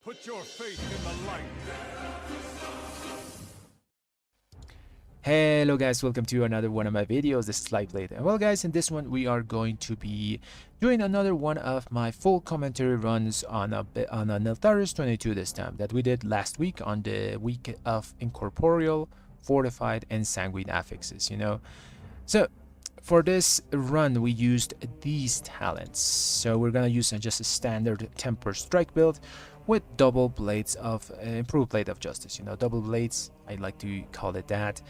Put your faith in the light. Hello guys, welcome to another one of my videos. This is Lightblade, and well guys, in this one we are going to be doing another one of my full commentary runs on a NELTHARUS+22 this time, that we did last week on the week of incorporeal, fortified, and sanguine Afixxes, you know. So for this run we used these talents. So we're gonna use just a standard temper strike build with double blades of improved blade of justice, you know, double blades, I like to call it that.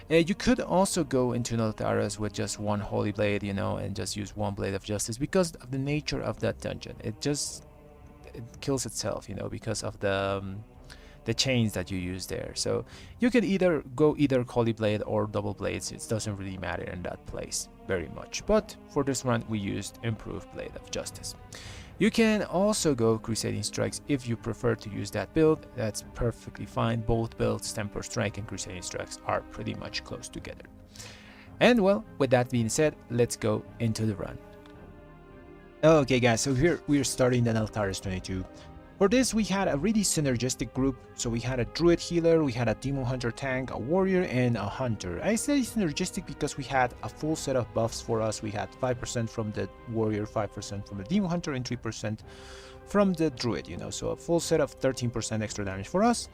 You could also go into NELTHARUS with just one holy blade, you know, and just use one blade of justice because of the nature of that dungeon. It kills itself, you know, because of the chains that you use there. So you can either go holy blade or double blades. It doesn't really matter in that place very much, but for this run we used improved blade of justice. You can also go Crusading Strikes if you prefer to use that build. That's perfectly fine. Both builds, Temper Strike and Crusading Strikes, are pretty much close together. And well, with that being said, let's go into the run. Okay guys, so here we're starting the NELTHARUS+22. For this we had a really synergistic group. So we had a druid healer, we had a demon hunter tank, a warrior, and a hunter. I say synergistic because we had a full set of buffs for us. We had 5% from the warrior, 5% from the demon hunter, and 3% from the druid, you know, so a full set of 13% extra damage for us.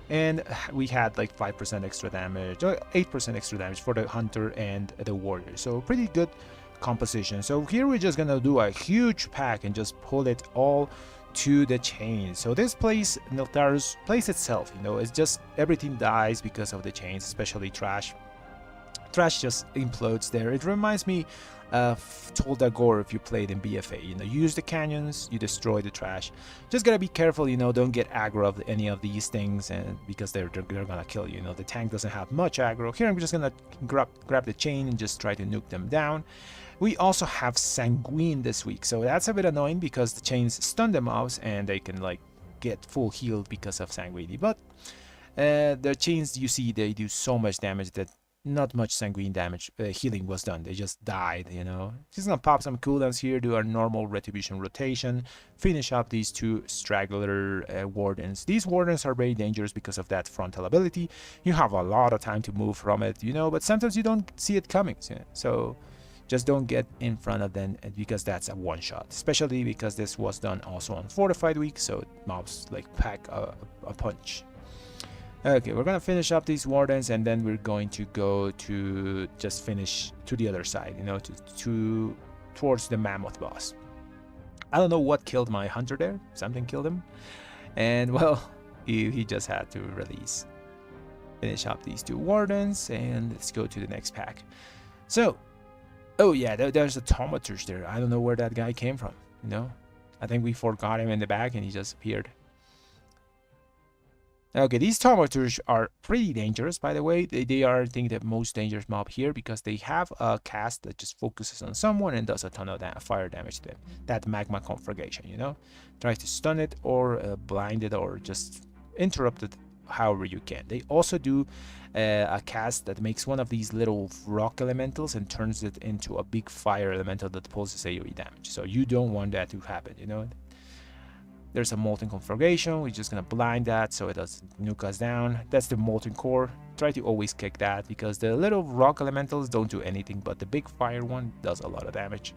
And we had like 5% extra damage, or 8% extra damage for the hunter and the warrior. So pretty good composition. So here we're just gonna do a huge pack and just pull it all to the chains. So this place, NELTHARUS, plays itself, you know, it's just everything dies because of the chains, especially trash. Trash just implodes there. It reminds me of Toldagor if you played in BFA, you know, you use the canyons, you destroy the trash. Just gotta be careful, you know, don't get aggro of any of these things, and because they're gonna kill you, you know. The tank doesn't have much aggro. Here I'm just gonna grab the chain and just try to nuke them down. We also have sanguine this week, so that's a bit annoying because the chains stun the mobs and they can like get full healed because of sanguine. But the chains, you see, they do so much damage that not much sanguine damage healing was done. They just died, you know. Just gonna pop some cooldowns here, do our normal retribution rotation, finish up these two straggler wardens. These wardens are very dangerous because of that frontal ability. You have a lot of time to move from it, you know, but sometimes you don't see it coming, so just don't get in front of them because that's a one-shot, especially because this was done also on Fortified week, so mobs like pack a punch. Okay, we're gonna finish up these wardens and then we're going to go to just finish to the other side, you know, towards the mammoth boss. I don't know what killed my hunter there. Something killed him, and well, he just had to release. Finish up these two wardens and let's go to the next pack. So, oh yeah, there's a thaumaturge there. I don't know where that guy came from, you know. I think we forgot him in the back and he just appeared. Okay, these thaumaturge are pretty dangerous, by the way. They are, I think, the most dangerous mob here because they have a cast that just focuses on someone and does a ton of fire damage to them. That magma conflagration, you know. Tries to stun it or blind it or just interrupt it however you can. They also do a cast that makes one of these little rock elementals and turns it into a big fire elemental that pulls AoE damage. So you don't want that to happen, you know. There's a molten conflagration. We're just gonna blind that so it doesn't nuke us down. That's the molten core. Try to always kick that because the little rock elementals don't do anything, but the big fire one does a lot of damage.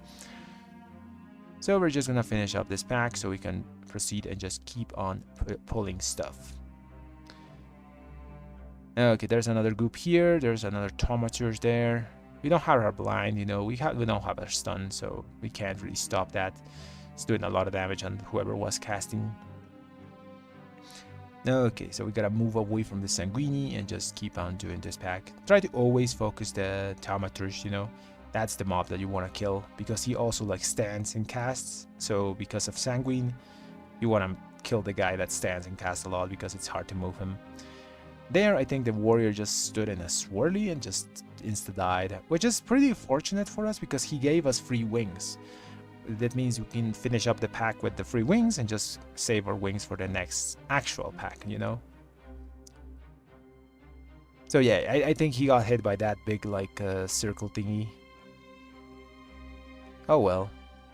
So we're just gonna finish up this pack so we can proceed and just keep on pulling stuff. Okay, there's another group here. There's another thaumaturge there. We don't have our blind, you know. We don't have our stun, so we can't really stop that. It's doing a lot of damage on whoever was casting. Okay, so we gotta move away from the sanguine and just keep on doing this pack. Try to always focus the thaumaturge, you know. That's the mob that you want to kill because he also like stands and casts. So because of sanguine, you want to kill the guy that stands and casts a lot because it's hard to move him. There, I think the warrior just stood in a swirly and just insta-died, which is pretty fortunate for us because he gave us free wings. That means we can finish up the pack with the free wings and just save our wings for the next actual pack, you know? So yeah, I think he got hit by that big like circle thingy. Oh well,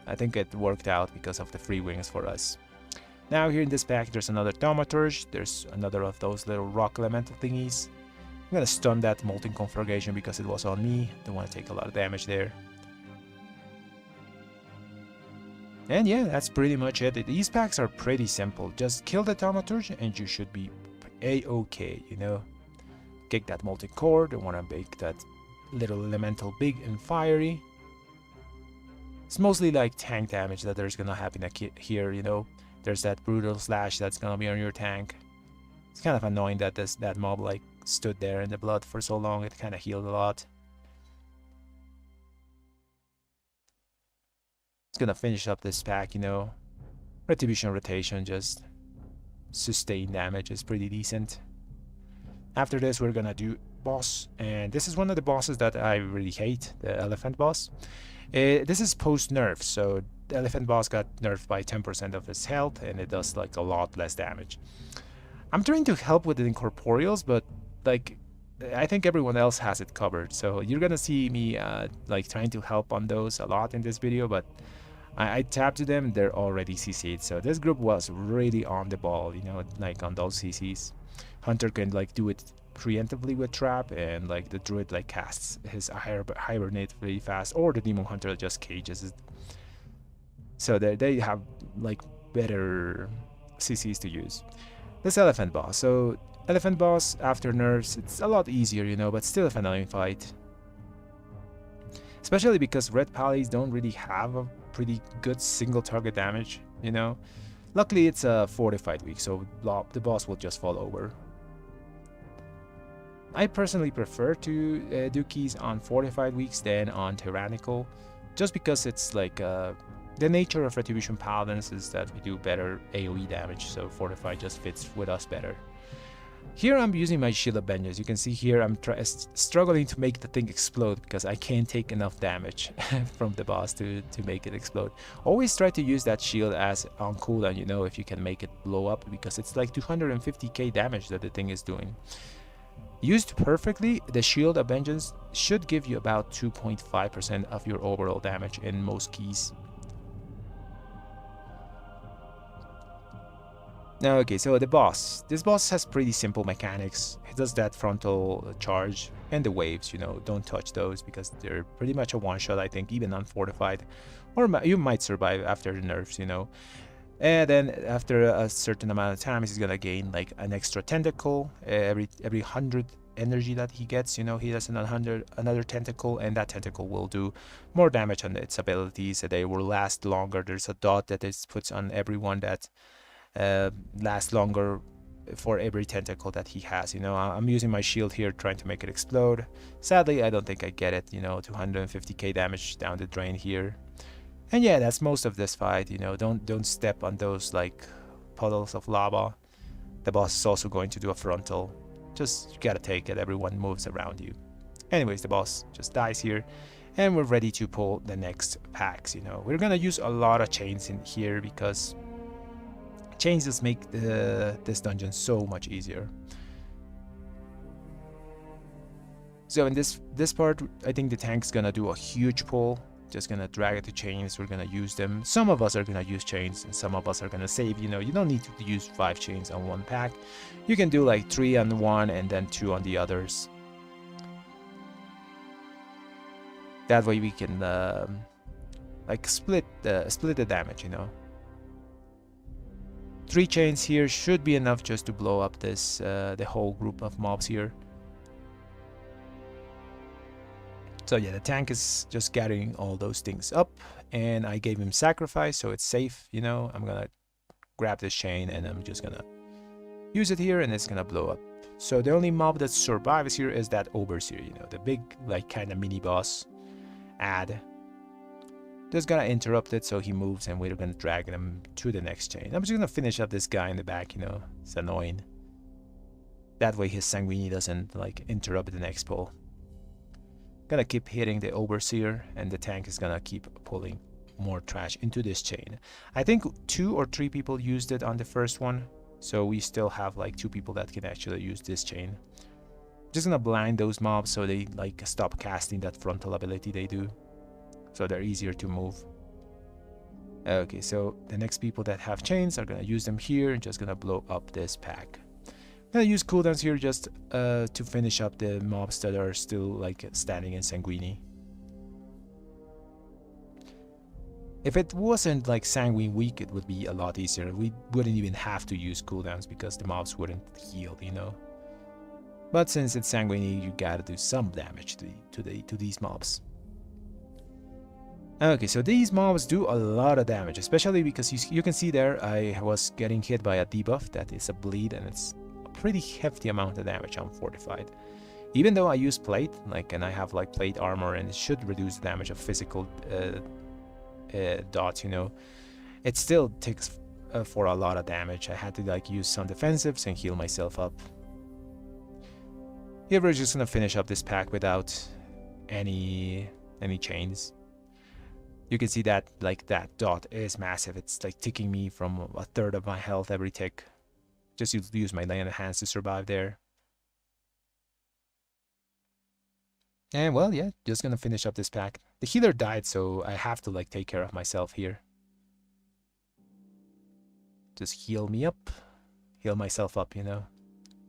I think it worked out because of the free wings for us. Now here in this pack, there's another Thaumaturge. There's another of those little rock elemental thingies. I'm gonna stun that Molten Conflagration because it was on me. Don't want to take a lot of damage there. And yeah, that's pretty much it. These packs are pretty simple. Just kill the Thaumaturge and you should be a-okay, you know. Kick that Molten Core. Don't want to make that little elemental big and fiery. It's mostly like tank damage that there's gonna happen here, you know. There's that brutal slash that's gonna be on your tank. It's kind of annoying that that mob like stood there in the blood for so long. It kind of healed a lot. It's gonna finish up this pack, you know. Retribution rotation, just sustain damage is pretty decent. After this, we're gonna do boss, and this is one of the bosses that I really hate, the elephant boss. This is post nerf, so the elephant boss got nerfed by 10% of his health, and it does like a lot less damage. I'm trying to help with the incorporeals, but like I think everyone else has it covered, so you're gonna see me like trying to help on those a lot in this video, but I tapped to them, they're already CC'd, so this group was really on the ball, you know, like on those CCs. Hunter can like do it preemptively with trap, and like the druid like casts his hibernate really fast, or the demon hunter just cages it. So they have like better CCs to use. This elephant boss, so elephant boss after nerfs, it's a lot easier, you know, but still a annoying fight. Especially because red pallies don't really have a pretty good single target damage, you know. Luckily it's a fortified week, so the boss will just fall over. I personally prefer to do keys on fortified weeks than on tyrannical, just because it's like the nature of Retribution Paladins is that we do better AoE damage, so fortified just fits with us better. Here I'm using my Shield of Vengeance. You can see here I'm struggling to make the thing explode because I can't take enough damage from the boss to make it explode. Always try to use that shield as on cooldown, you know, if you can make it blow up, because it's like 250k damage that the thing is doing. Used perfectly, the Shield of Vengeance should give you about 2.5% of your overall damage in most keys. Now, okay, so the boss. This boss has pretty simple mechanics. It does that frontal charge and the waves, you know, don't touch those because they're pretty much a one-shot, I think, even unfortified. Or you might survive after the nerfs, you know. And then after a certain amount of time, he's gonna gain like an extra tentacle every 100 energy that he gets, you know. He has another tentacle, and that tentacle will do more damage on its abilities. They will last longer. There's a dot that it puts on everyone that lasts longer for every tentacle that he has, you know. I'm using my shield here trying to make it explode. Sadly, I don't think I get it, you know. 250k damage down the drain here. And yeah, that's most of this fight, you know. Don't step on those like puddles of lava. The boss is also going to do a frontal. Just you gotta take it, everyone moves around you. Anyways, the boss just dies here, and we're ready to pull the next packs, you know. We're gonna use a lot of chains in here because chains just make this dungeon so much easier. So in this part, I think the tank's gonna do a huge pull. Just gonna drag it to chains. We're gonna use them. Some of us are gonna use chains, and some of us are gonna save. You know, you don't need to use 5 chains on one pack. You can do like 3 on one and then 2 on the others. That way we can like split the damage, you know. 3 chains here should be enough just to blow up this the whole group of mobs here. So yeah, the tank is just gathering all those things up, and I gave him sacrifice, so it's safe, you know. I'm gonna grab this chain and I'm just gonna use it here, and it's gonna blow up. So the only mob that survives here is that overseer, you know, the big like kind of mini boss ad. Just gonna interrupt it so he moves, and we're gonna drag him to the next chain. I'm just gonna finish up this guy in the back, you know. It's annoying. That way his sanguine doesn't like interrupt the next pull. Gonna keep hitting the overseer, and the tank is gonna keep pulling more trash into this chain. I think 2 or 3 people used it on the first one, so we still have like 2 people that can actually use this chain. Just gonna blind those mobs so they like stop casting that frontal ability they do, so they're easier to move. Okay, so the next people that have chains are gonna use them here and just gonna blow up this pack. I'm gonna use cooldowns here just to finish up the mobs that are still like standing in sanguine. If it wasn't like sanguine weak, it would be a lot easier. We wouldn't even have to use cooldowns because the mobs wouldn't heal, you know. But since it's sanguine, you gotta do some damage to these mobs. Okay, so these mobs do a lot of damage, especially because you can see there I was getting hit by a debuff that is a bleed, and it's a pretty hefty amount of damage on Fortified. Even though I use plate, and I have like plate armor, and it should reduce the damage of physical dots, you know, it still takes for a lot of damage. I had to like use some defensives and heal myself up. Here we're just gonna finish up this pack without any chains. You can see that like that dot is massive. It's like ticking me from a third of my health every tick. Just use my lay on hands to survive there. And well, yeah, just gonna finish up this pack. The healer died, so I have to like take care of myself here. Just heal me up, heal myself up, you know.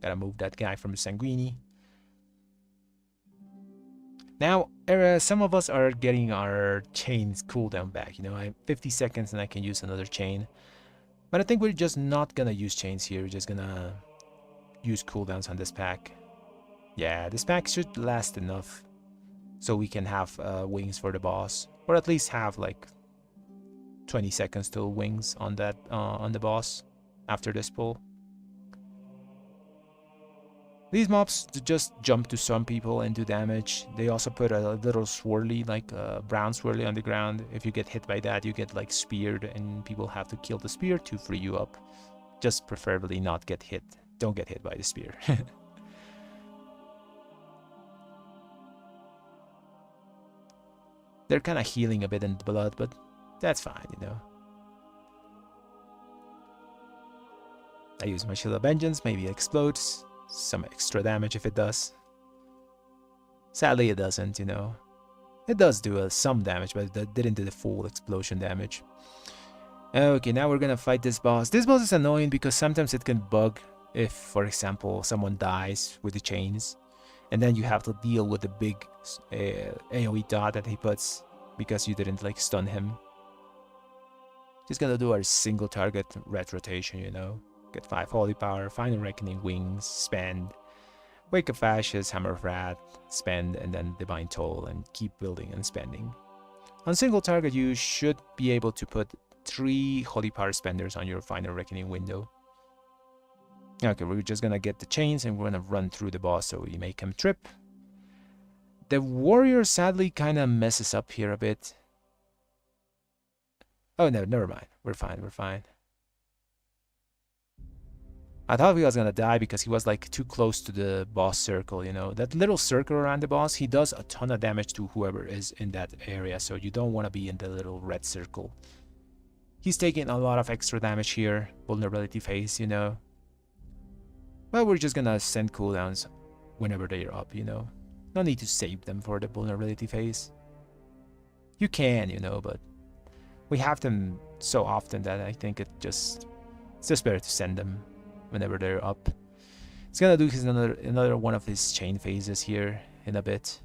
Gotta move that guy from sanguine. Now, some of us are getting our chains cooldown back. You know, I have 50 seconds and I can use another chain. But I think we're just not gonna use chains here. We're just gonna use cooldowns on this pack. Yeah, this pack should last enough so we can have wings for the boss, or at least have like 20 seconds till wings on that on the boss after this pull. These mobs just jump to some people and do damage. They also put a little swirly, like a brown swirly on the ground. If you get hit by that, you get like speared, and people have to kill the spear to free you up. Just preferably not get hit. Don't get hit by the spear. They're kind of healing a bit in the blood, but that's fine, you know. I use my Shield of Vengeance, maybe it explodes. Some extra damage if it does. Sadly it doesn't, you know. It does do some damage, but it didn't do the full explosion damage. Okay, now we're gonna fight this boss. This boss is annoying because sometimes it can bug if, for example, someone dies with the chains, and then you have to deal with the big AoE dot that he puts because you didn't like stun him. Just gonna do our single target red rotation, you know. Get 5 Holy Power, Final Reckoning, Wings, spend, Wake of Ashes, Hammer of Wrath, spend, and then Divine Toll, and keep building and spending. On single target, you should be able to put 3 Holy Power spenders on your Final Reckoning window. Okay, we're just gonna get the chains and we're gonna run through the boss so we make him trip. The warrior sadly kind of messes up here a bit. Oh no, never mind. We're fine, we're fine. I thought he was gonna die because he was like too close to the boss circle, you know. That little circle around the boss, he does a ton of damage to whoever is in that area, so you don't want to be in the little red circle. He's taking a lot of extra damage here, vulnerability phase, you know. But we're just gonna send cooldowns whenever they're up, you know. No need to save them for the vulnerability phase. You can, you know, but we have them so often that I think it's just better to send them whenever they're up. It's gonna do another one of his chain phases here in a bit.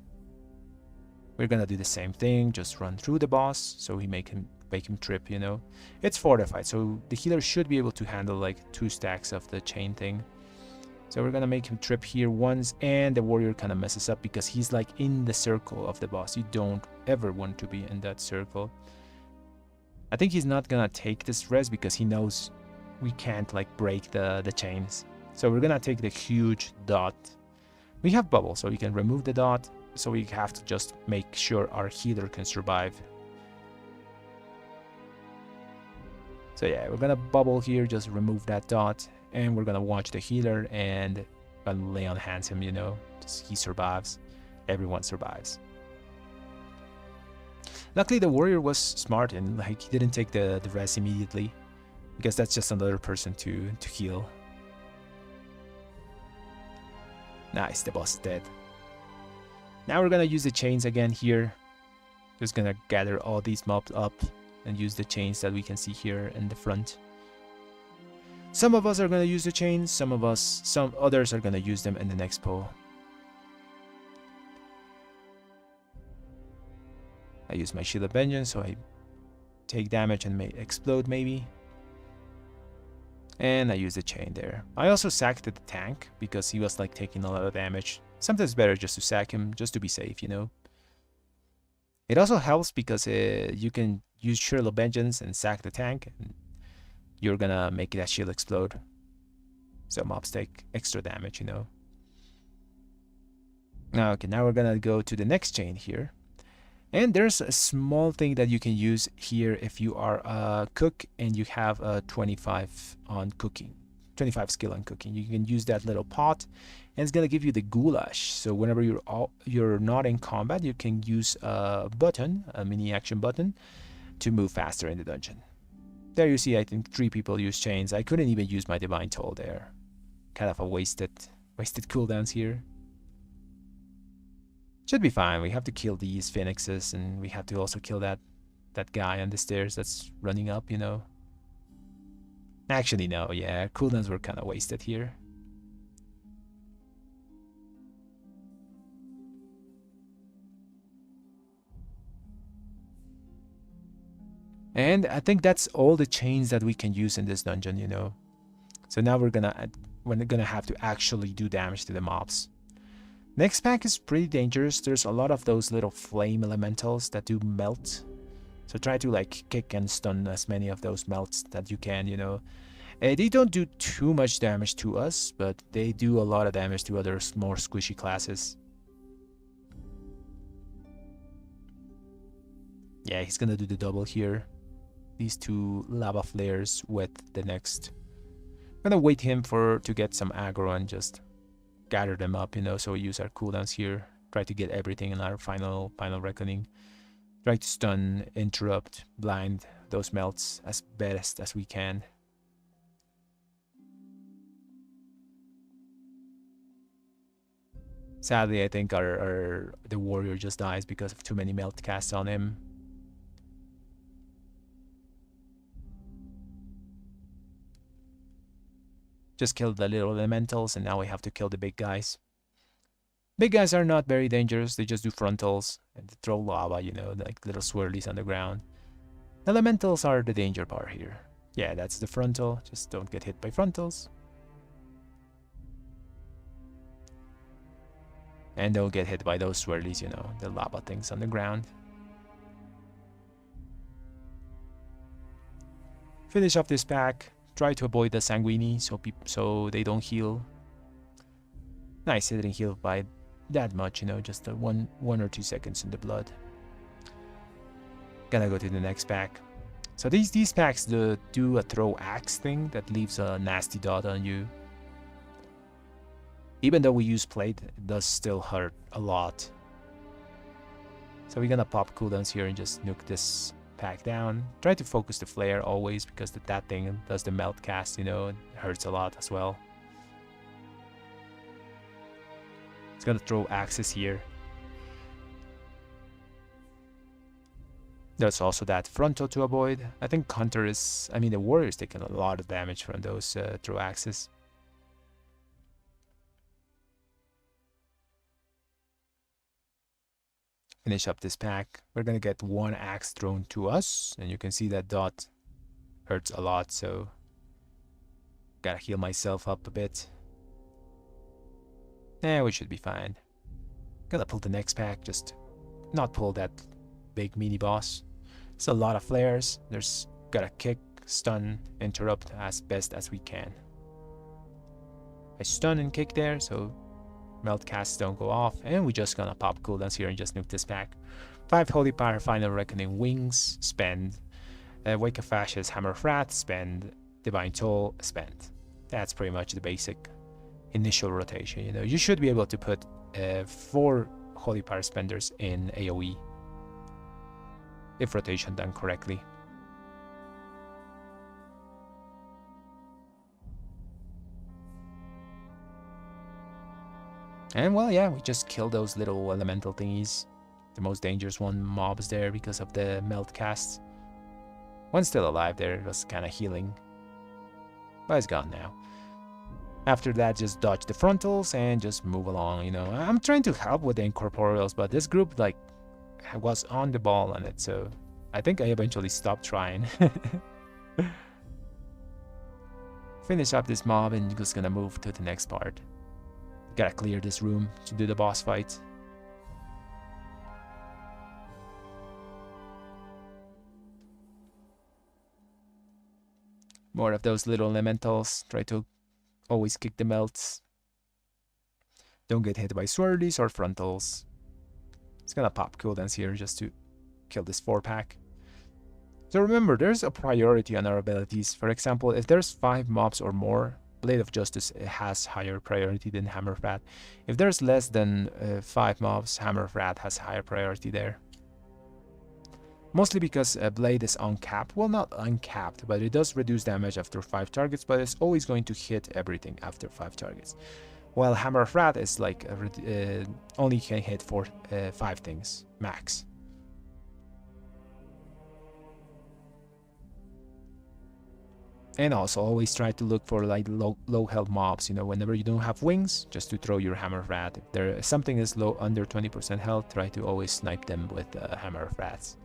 We're gonna do the same thing, just run through the boss so we make him trip, you know. It's fortified, so the healer should be able to handle like 2 stacks of the chain thing. So we're gonna make him trip here once, and the warrior kind of messes up because he's like in the circle of the boss. You don't ever want to be in that circle. I think he's not gonna take this res because he knows we can't like break the chains. So we're gonna take the huge dot. We have bubble, so we can remove the dot. So we have to just make sure our healer can survive. So yeah, we're gonna bubble here, just remove that dot, and we're gonna watch the healer and lay on hands him, you know. Just he survives. Everyone survives. Luckily the warrior was smart and like he didn't take the res immediately, because that's just another person to heal. Nice, the boss is dead. Now we're gonna use the chains again here. Just gonna gather all these mobs up and use the chains that we can see here in the front. Some of us are going to use the chains, some others are going to use them in the next pull. I use my Shield of Vengeance, so I take damage and may explode maybe. And I use the chain there. I also sacked the tank because he was like taking a lot of damage. Sometimes it's better just to sack him, just to be safe, you know. It also helps because you can use Shield of Vengeance and sack the tank, and you're gonna make that shield explode. So mobs take extra damage, you know. Okay, now we're gonna go to the next chain here. And there's a small thing that you can use here if you are a cook and you have a 25 on cooking, 25 skill on cooking. You can use that little pot, and it's gonna give you the goulash. So whenever you're not in combat, you can use a button, a mini action button, to move faster in the dungeon. There you see, I think 3 people use chains. I couldn't even use my divine toll there. Kind of a wasted cooldowns here. Should be fine. We have to kill these phoenixes, and we have to also kill that guy on the stairs that's running up, you know. Actually, no, yeah, cooldowns were kind of wasted here. And I think that's all the chains that we can use in this dungeon, you know. So now we're gonna have to actually do damage to the mobs. Next pack is pretty dangerous. There's a lot of those little flame elementals that do melt. So try to like kick and stun as many of those melts that you can, you know. They don't do too much damage to us, but they do a lot of damage to other more squishy classes. Yeah, he's gonna do the double here. These 2 lava flares with the next. I'm gonna wait him to get some aggro and just gather them up, you know. So we use our cooldowns here. Try to get everything in our final reckoning. Try to stun, interrupt, blind those melts as best as we can. Sadly, I think the warrior just dies because of too many melt casts on him. Just killed the little elementals, and now we have to kill the big guys. Big guys are not very dangerous. They just do frontals and throw lava, you know, like little swirlies on the ground. Elementals are the danger part here. Yeah, that's the frontal. Just don't get hit by frontals. And don't get hit by those swirlies, you know, the lava things on the ground. Finish off this pack. Try to avoid the sanguine so they don't heal. Nice, it didn't heal by that much, you know, just 1 or 2 seconds in the blood. Gonna go to the next pack. So these packs do a throw axe thing that leaves a nasty dot on you. Even though we use plate, it does still hurt a lot. So we're gonna pop cooldowns here and just nuke this pack down. Try to focus the flare always, because that thing does the melt cast, you know, it hurts a lot as well. It's gonna throw axes here. There's also that frontal to avoid. I think the warrior is taking a lot of damage from those throw axes. Finish up this pack. We're gonna get 1 axe thrown to us, and you can see that dot hurts a lot, so gotta heal myself up a bit. We should be fine. Gonna pull the next pack, just not pull that big mini boss. It's a lot of flares. There's gotta kick, stun, interrupt as best as we can. I stun and kick there, so melt casts don't go off, and we're just gonna pop cooldowns here and just nuke this pack. 5 Holy Power, Final Reckoning, Wings, spend. Wake of Ashes, Hammer of Wrath, spend. Divine Toll, spend. That's pretty much the basic initial rotation, you know. You should be able to put 4 Holy Power spenders in AoE if rotation done correctly. And well, yeah, we just kill those little elemental thingies. The most dangerous mobs there because of the melt casts. One's still alive there, it was kind of healing. But it's gone now. After that, just dodge the frontals and just move along, you know. I'm trying to help with the incorporeals, but this group, like, was on the ball on it, so I think I eventually stopped trying. Finish up this mob and just gonna move to the next part. Gotta clear this room to do the boss fight. More of those little elementals. Try to always kick the melts. Don't get hit by swordies or frontals. It's gonna pop cooldowns here just to kill this 4-pack. So remember, there's a priority on our abilities. For example, if there's 5 mobs or more, Blade of Justice has higher priority than Hammer of Wrath. If there's less than 5 mobs, Hammer of Wrath has higher priority there. Mostly because Blade is uncapped. Well, not uncapped, but it does reduce damage after 5 targets, but it's always going to hit everything after 5 targets. While Hammer of Wrath is like only can hit for 5 things max. And also always try to look for like low health mobs, you know, whenever you don't have wings, just to throw your Hammer of Wrath. If there something is low under 20% health, try to always snipe them with Hammer of Wraths.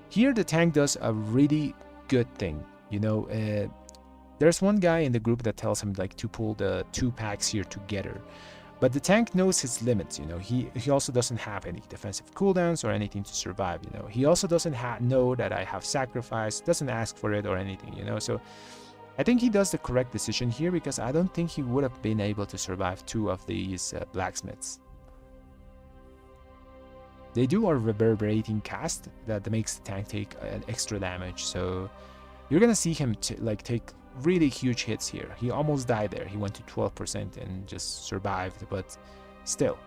Here the tank does a really good thing, you know. There's one guy in the group that tells him like to pull the 2 packs here together. But the tank knows his limits, you know. He also doesn't have any defensive cooldowns or anything to survive, you know. He also doesn't know that I have sacrifice, doesn't ask for it or anything, you know. So I think he does the correct decision here, because I don't think he would have been able to survive 2 of these blacksmiths. They do a reverberating cast that makes the tank take an extra damage, so you're gonna see him like take really huge hits here. He almost died there. He went to 12% and just survived, but still.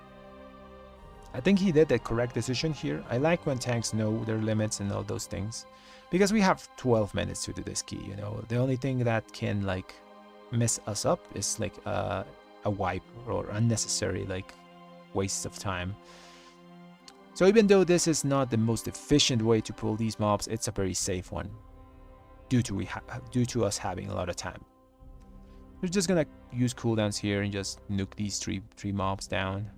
I think he did the correct decision here. I like when tanks know their limits and all those things, because we have 12 minutes to do this key, you know. The only thing that can like mess us up is like a wipe or unnecessary like wastes of time. So even though this is not the most efficient way to pull these mobs, it's a very safe one. Due to us having a lot of time. We're just gonna use cooldowns here and just nuke these three mobs down.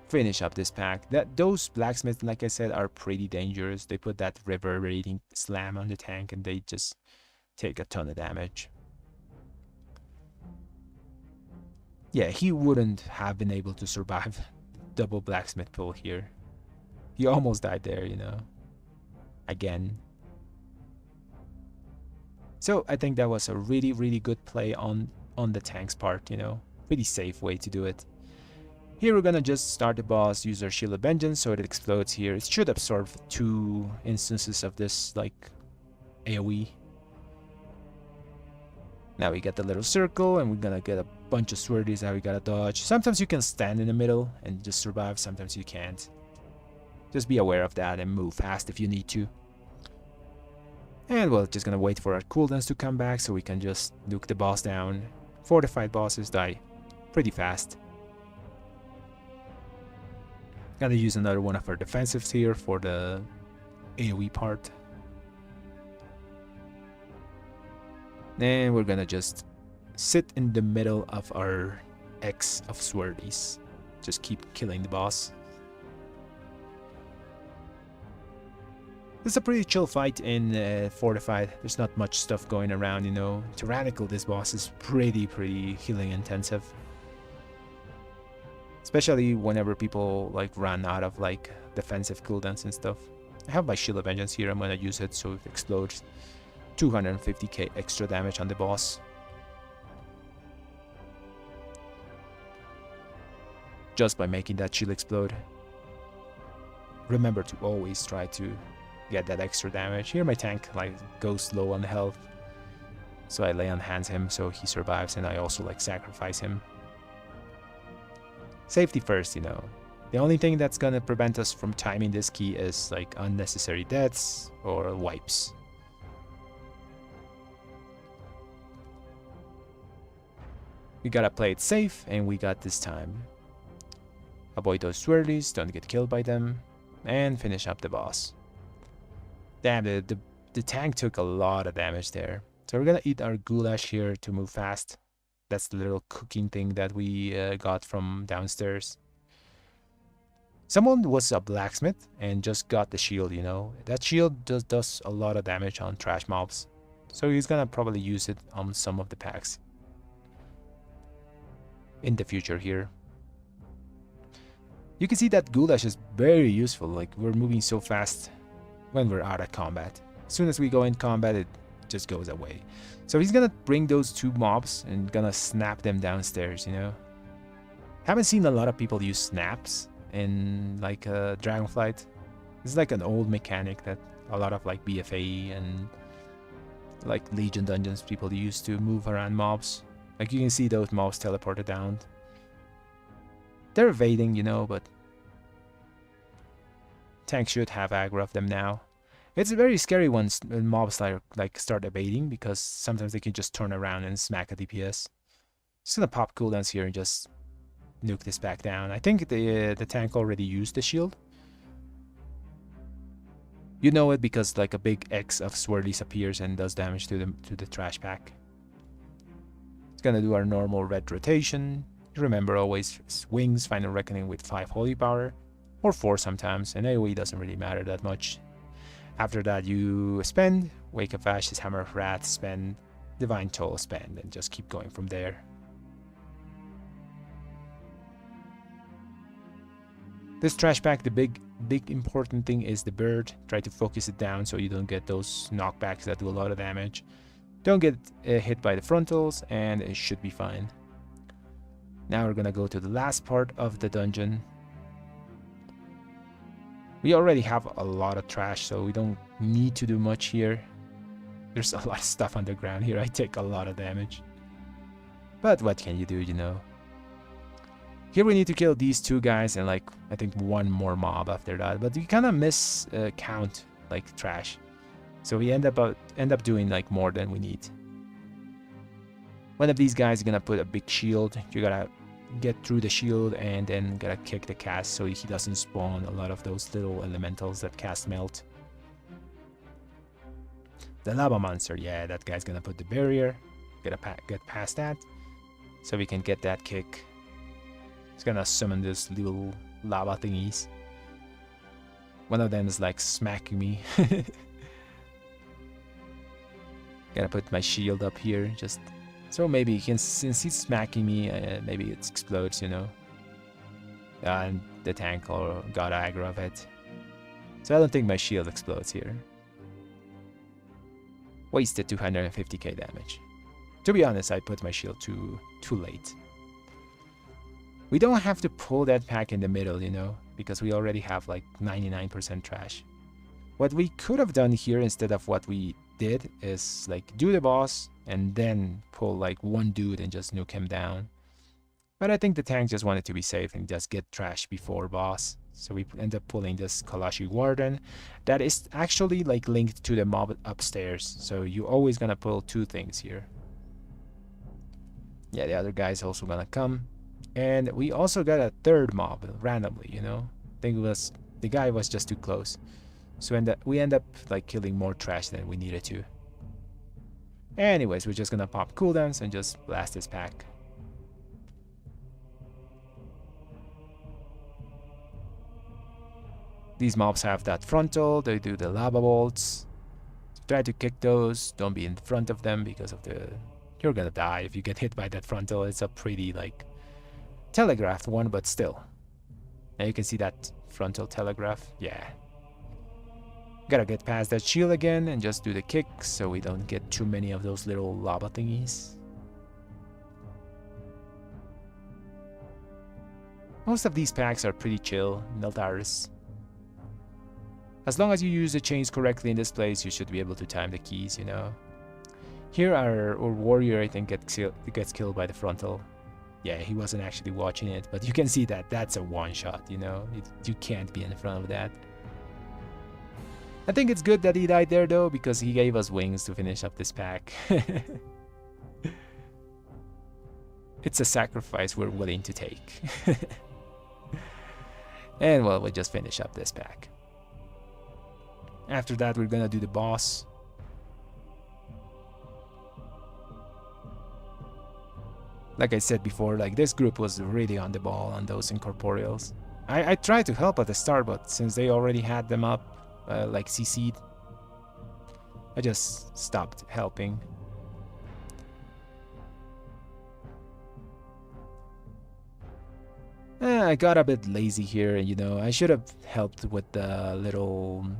Finish up this pack. Those blacksmiths, like I said, are pretty dangerous. They put that reverberating slam on the tank and they just take a ton of damage. Yeah, he wouldn't have been able to survive double blacksmith pull here. He almost died there, you know. Again. So I think that was a really good play on the tank's part, you know. Pretty safe way to do it. Here we're gonna just start the boss, use our Shield of Vengeance so it explodes here. It should absorb 2 instances of this like AoE. Now we get the little circle and we're gonna get a bunch of swordies that we gotta dodge. Sometimes you can stand in the middle and just survive, sometimes you can't. Just be aware of that and move fast if you need to. And we're just gonna wait for our cooldowns to come back so we can just nuke the boss down. Fortified bosses die pretty fast. Gonna use another one of our defensives here for the AoE part. And we're gonna just sit in the middle of our X of swordies. Just keep killing the boss. It's a pretty chill fight in Fortified. There's not much stuff going around, you know. Tyrannical, this boss is pretty healing intensive. Especially whenever people like run out of like defensive cooldowns and stuff. I have my Shield of Vengeance here. I'm gonna use it so it explodes. 250k extra damage on the boss. Just by making that shield explode. Remember to always try to get that extra damage. Here my tank like goes low on health, so I lay on hands him so he survives, and I also like sacrifice him. Safety first, you know. The only thing that's gonna prevent us from timing this key is like unnecessary deaths or wipes. We gotta play it safe, and we got this time. Avoid those swirlies, don't get killed by them. and finish up the boss. Damn, the tank took a lot of damage there. So we're gonna eat our goulash here to move fast. That's the little cooking thing that we got from downstairs. Someone was a blacksmith and just got the shield, you know. That shield does a lot of damage on trash mobs. So he's gonna probably use it on some of the packs in the future here. You can see that goulash is very useful. Like, we're moving so fast when we're out of combat. As soon as we go in combat, it just goes away. So he's gonna bring those two mobs and gonna snap them downstairs, you know. Haven't seen a lot of people use snaps in like dragonflight. It's like an old mechanic that a lot of like BFA and like Legion dungeons people used to move around mobs. Like, you can see those mobs teleported down. They're evading, you know, but tank should have aggro of them now. It's very scary when mobs like start evading, because sometimes they can just turn around and smack a DPS. Just gonna pop cooldowns here and just nuke this back down. I think the tank already used the shield. You know it because like a big X of swirlies appears and does damage to the trash pack. It's gonna do our normal red rotation. Remember, always wings, final reckoning with 5 holy power, or 4 sometimes, and AoE doesn't really matter that much. After that you spend, Wake of Ashes, Hammer of Wrath, spend, Divine Toll, spend, and just keep going from there. This trash pack, the big important thing is the bird. Try to focus it down so you don't get those knockbacks that do a lot of damage. Don't get hit by the frontals, and it should be fine. Now we're gonna go to the last part of the dungeon. We already have a lot of trash, so we don't need to do much here. There's a lot of stuff underground here. I take a lot of damage. But what can you do, you know? Here we need to kill these 2 guys and like, I think 1 more mob after that. But we kind of miss count like trash. So we end up doing like more than we need. One of these guys is gonna put a big shield. You gotta get through the shield and then gotta kick the cast so he doesn't spawn a lot of those little elementals that cast melt. The lava monster, yeah, that guy's gonna put the barrier. Get past that so we can get that kick. He's gonna summon this little lava thingies. One of them is like smacking me. Gotta put my shield up here just so maybe he can, since he's smacking me, maybe it explodes, you know. And the tank got aggro of it. So I don't think my shield explodes here. Wasted 250k damage. To be honest, I put my shield too late. We don't have to pull that pack in the middle, you know, because we already have like 99% trash. What we could have done here instead of what we did is like do the boss and then pull like 1 dude and just nuke him down. But I think the tank just wanted to be safe and just get trash before boss. So we end up pulling this Kalashi Warden that is actually like linked to the mob upstairs. So you always gonna pull 2 things here. Yeah, the other guy's also gonna come. And we also got a 3rd mob randomly, you know. I think the guy was just too close. So we end up like killing more trash than we needed to. Anyways, we're just gonna pop cooldowns and just blast this pack. These mobs have that frontal, they do the lava bolts. Try to kick those, don't be in front of them because of you're gonna die if you get hit by that frontal. It's a pretty like telegraphed one, but still. Now you can see that frontal telegraph, yeah. Gotta get past that shield again and just do the kick so we don't get too many of those little lava thingies. Most of these packs are pretty chill, NELTHARUS. As long as you use the chains correctly in this place, you should be able to time the keys, you know. Here our warrior, I think, gets killed by the frontal. Yeah, he wasn't actually watching it, but you can see that that's a one-shot, you know. You can't be in front of that. I think it's good that he died there though, because he gave us wings to finish up this pack. It's a sacrifice we're willing to take. And well, we'll just finish up this pack. After that, we're gonna do the boss. Like I said before, like this group was really on the ball on those incorporeals. I tried to help at the start, but since they already had them up, like CC'd, I just stopped helping. I got a bit lazy here, you know. I should have helped with the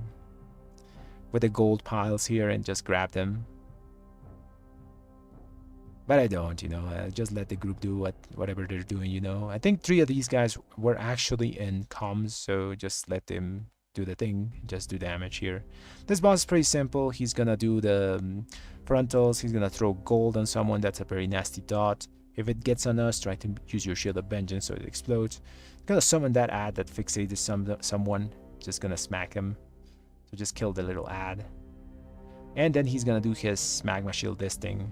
gold piles here and just grabbed them. But I don't, you know. I just let the group do whatever they're doing, you know. I think 3 of these guys were actually in comms, so just let them do the thing, just do damage here. This boss is pretty simple. He's gonna do the frontals. He's gonna throw gold on someone. That's a very nasty dot. If it gets on us, try to use your Shield of Vengeance so it explodes. Gonna summon that ad that fixated someone. Just gonna smack him. So just kill the little ad. And then he's gonna do his magma shield this thing.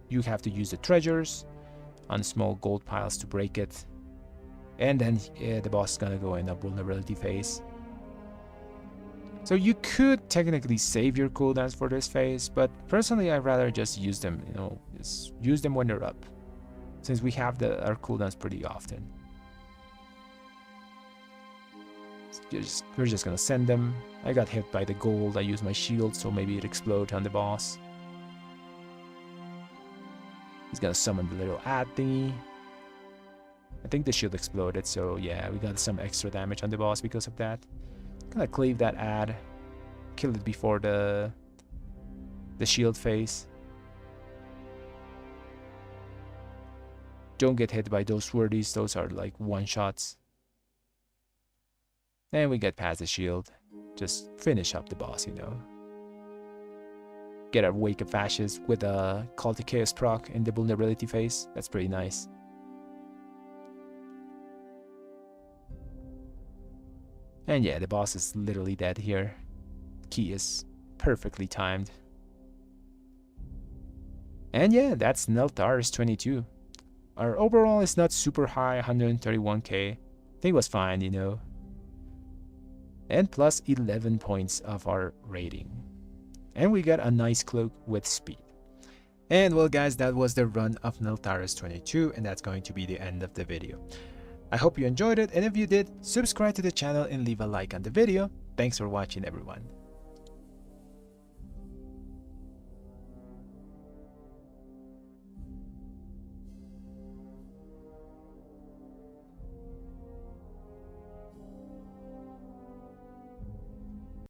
You have to use the treasures on small gold piles to break it. And then the boss is gonna go in a vulnerability phase. So you could technically save your cooldowns for this phase, but personally I'd rather just use them, you know, just use them when they're up, since we have our cooldowns pretty often. So we're just gonna send them. I got hit by the gold. I used my shield, so maybe it explodes on the boss. He's gonna summon the little ad thingy. I think the shield exploded, so yeah, we got some extra damage on the boss because of that. Gonna cleave that ad, kill it before the shield phase. Don't get hit by those wordies, those are like one-shots. And we get past the shield. Just finish up the boss, you know. Get a Wake of Ashes with a Call to Chaos proc in the vulnerability phase. That's pretty nice. And yeah, the boss is literally dead here. Key is perfectly timed. And yeah, that's NELTHARUS+22. Our overall is not super high, 131k. I think it was fine, you know. And plus 11 points of our rating. And we got a nice cloak with speed. And well guys, that was the run of NELTHARUS+22, and that's going to be the end of the video. I hope you enjoyed it, and if you did, subscribe to the channel and leave a like on the video. Thanks for watching everyone.